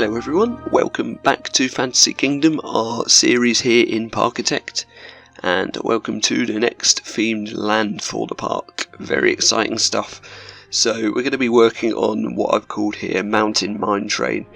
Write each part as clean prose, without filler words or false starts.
Hello everyone, welcome back to Fantasy Kingdom, our series here in Parkitect, and welcome to the next themed land for the park. Very exciting stuff. So we're going to be working on what I've called here Mountain Mine Train,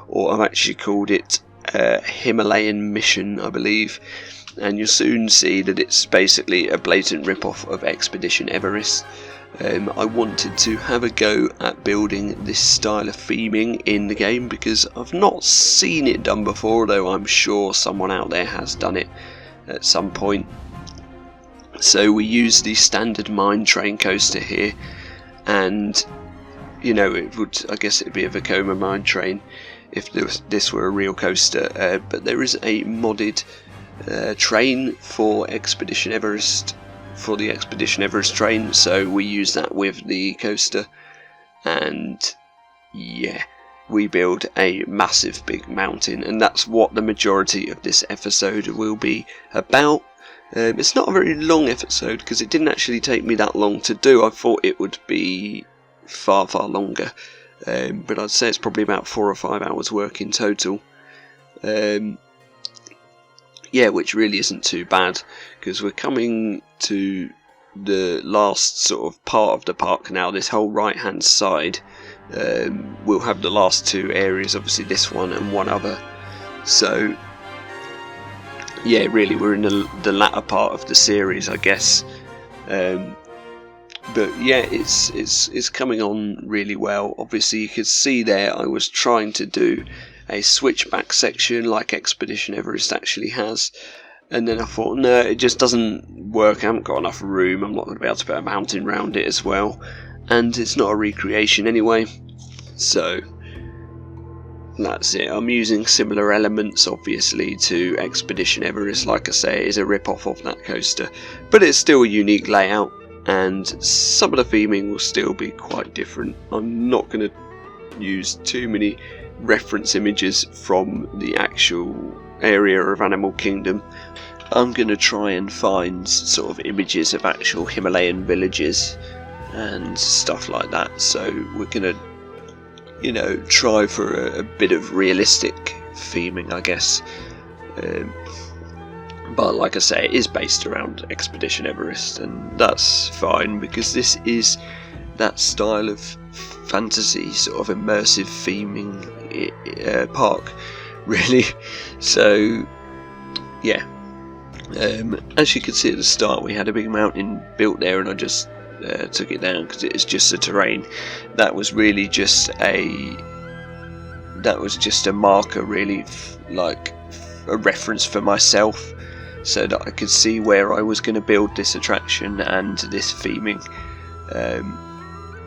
or I've actually called it Himalayan Mission, I believe, and you'll soon see that it's basically a blatant rip-off of Expedition Everest. I wanted to have a go at building this style of theming in the game because I've not seen it done before, though I'm sure someone out there has done it at some point. So we use the standard mine train coaster here, and you know, I guess it'd be a Vekoma mine train if this were a real coaster, but there is a modded train for Expedition Everest, for the Expedition Everest train, so we use that with the coaster, and yeah, we build a massive big mountain, and that's what the majority of this episode will be about. It's not a very long episode because it didn't actually take me that long to do. I thought it would be far longer, but I'd say it's probably about 4 or 5 hours work in total. Yeah, which really isn't too bad, because we're coming to the last sort of part of the park now. This whole right hand side will have the last 2 areas, obviously this one and one other. So yeah, really we're in the latter part of the series, I guess. But yeah, it's coming on really well. Obviously you could see there I was trying to do a switchback section like Expedition Everest actually has, and then I thought, no, it just doesn't work. I haven't got enough room, I'm not going to be able to put a mountain around it as well, and it's not a recreation anyway, so that's it. I'm using similar elements obviously to Expedition Everest. Like I say, it is a rip-off of that coaster, but it's still a unique layout, and some of the theming will still be quite different. I'm not going to use too many reference images from the actual area of Animal Kingdom. I'm going to try and find sort of images of actual Himalayan villages and stuff like that, so we're going to, you know, try for a bit of realistic theming, I guess. But like I say, it is based around Expedition Everest, and that's fine because this is that style of fantasy, sort of immersive theming park, really. So yeah, as you can see at the start, we had a big mountain built there, and I just took it down because it is just the terrain. That was really just a marker, really, like a reference for myself, so that I could see where I was going to build this attraction and this theming.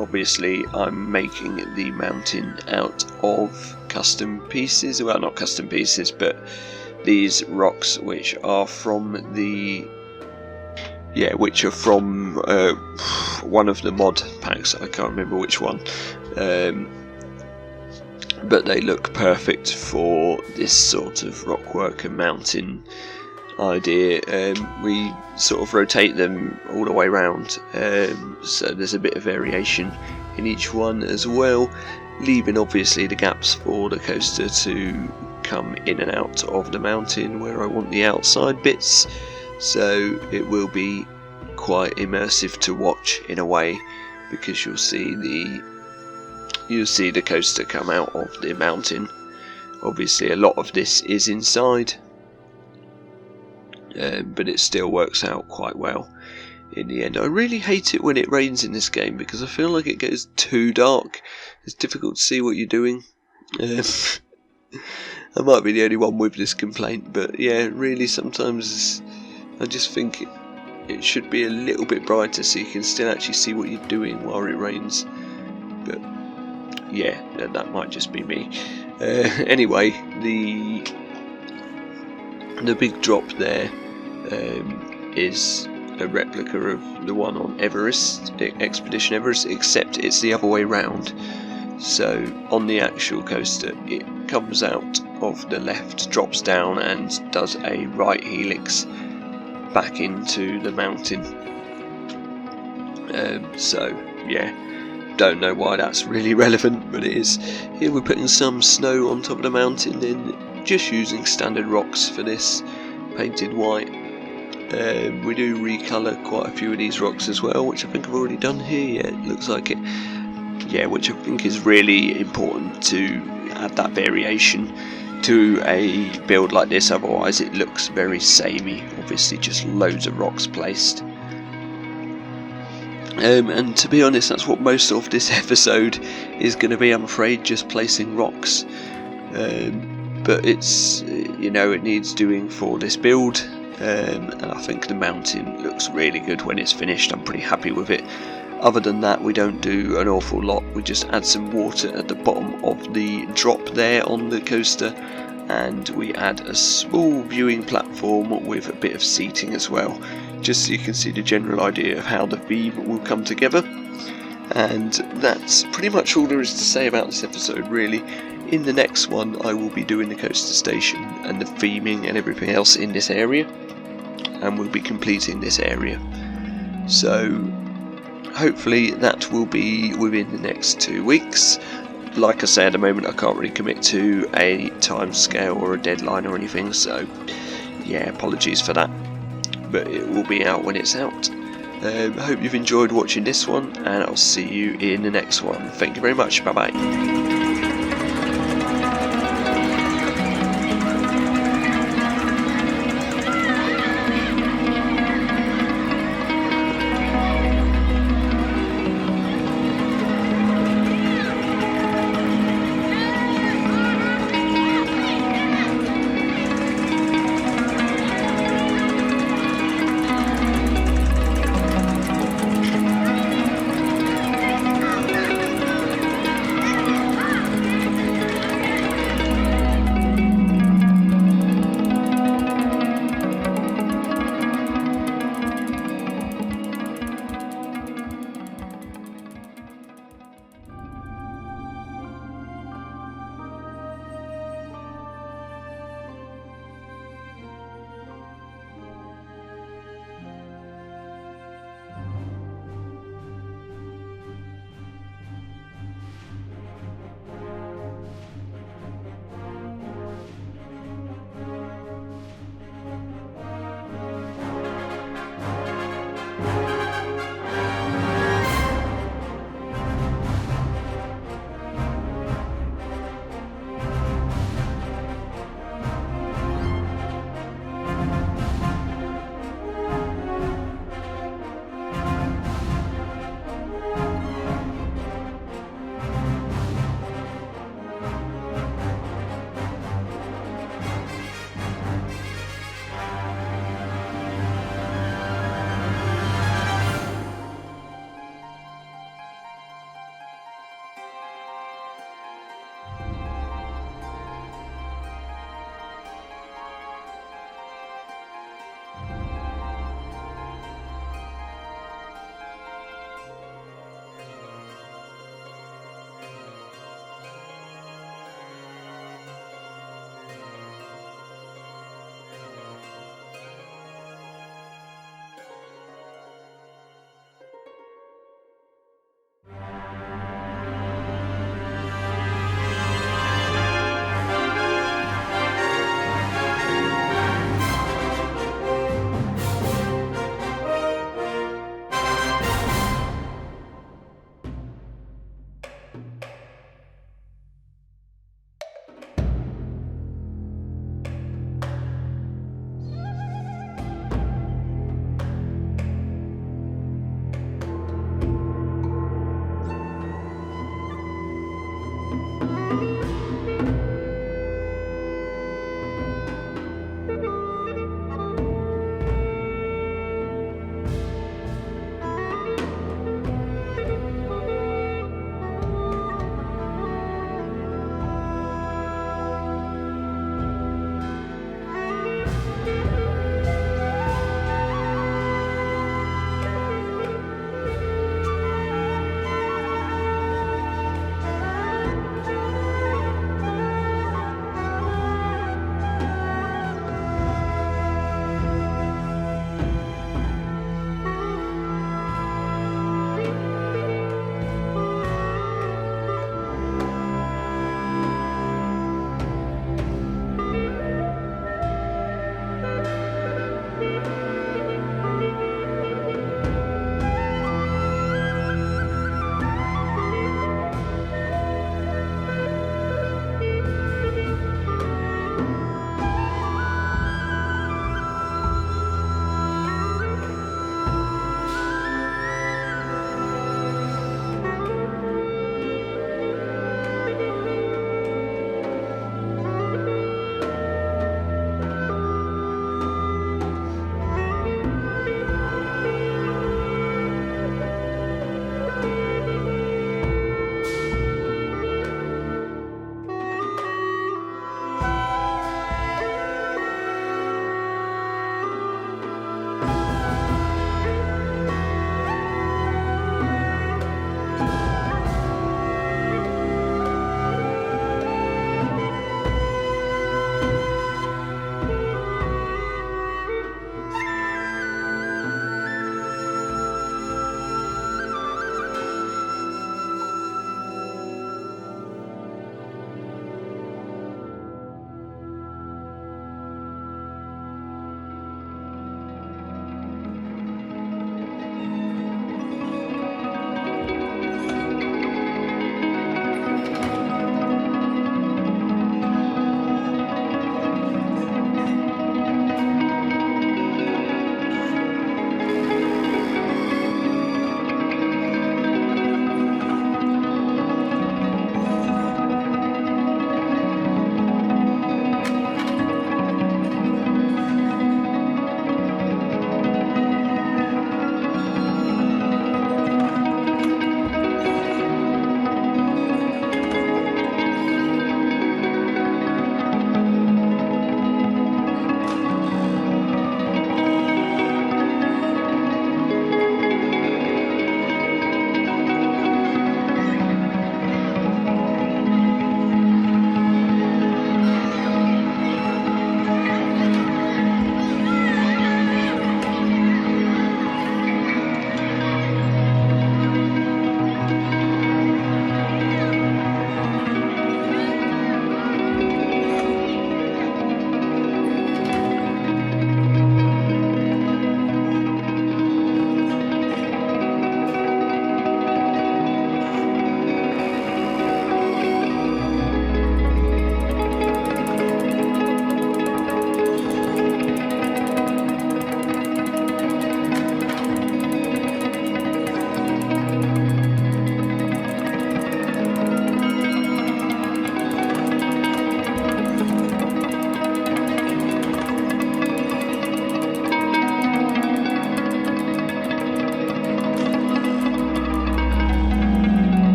Obviously I'm making the mountain out of custom pieces, well, not custom pieces, but these rocks which are from one of the mod packs. I can't remember which one, but they look perfect for this sort of rockwork and mountain idea. We sort of rotate them all the way around, so there's a bit of variation in each one as well, leaving obviously the gaps for the coaster to come in and out of the mountain where I want the outside bits, so it will be quite immersive to watch in a way, because you'll see the coaster come out of the mountain. Obviously a lot of this is inside, but it still works out quite well in the end. I really hate it when it rains in this game because I feel like it goes too dark. It's difficult to see what you're doing. I might be the only one with this complaint, but yeah, really sometimes I just think it should be a little bit brighter so you can still actually see what you're doing while it rains. But yeah, that might just be me. Anyway, the big drop there is a replica of the one on Everest, Expedition Everest, except it's the other way round. So on the actual coaster it comes out of the left, drops down and does a right helix back into the mountain. So yeah, don't know why that's really relevant, but it is. Here we're putting some snow on top of the mountain, then just using standard rocks for this, painted white. We do recolour quite a few of these rocks as well, which I think I've already done here. Yeah, it looks like it. Yeah, which I think is really important to add that variation to a build like this, otherwise it looks very samey. Obviously just loads of rocks placed. And to be honest, that's what most of this episode is going to be, I'm afraid, just placing rocks. But it's, you know, it needs doing for this build. And I think the mountain looks really good when it's finished. I'm pretty happy with it. Other than that, we don't do an awful lot. We just add some water at the bottom of the drop there on the coaster, and we add a small viewing platform with a bit of seating as well, just so you can see the general idea of how the theme will come together. And that's pretty much all there is to say about this episode, really. In the next one, I will be doing the coaster station and the theming and everything else in this area, and we'll be completing this area. So hopefully that will be within the next 2 weeks. Like I say, at the moment I can't really commit to a time scale or a deadline or anything, so yeah, apologies for that, but it will be out when it's out. I hope you've enjoyed watching this one, and I'll see you in the next one. Thank you very much, bye bye.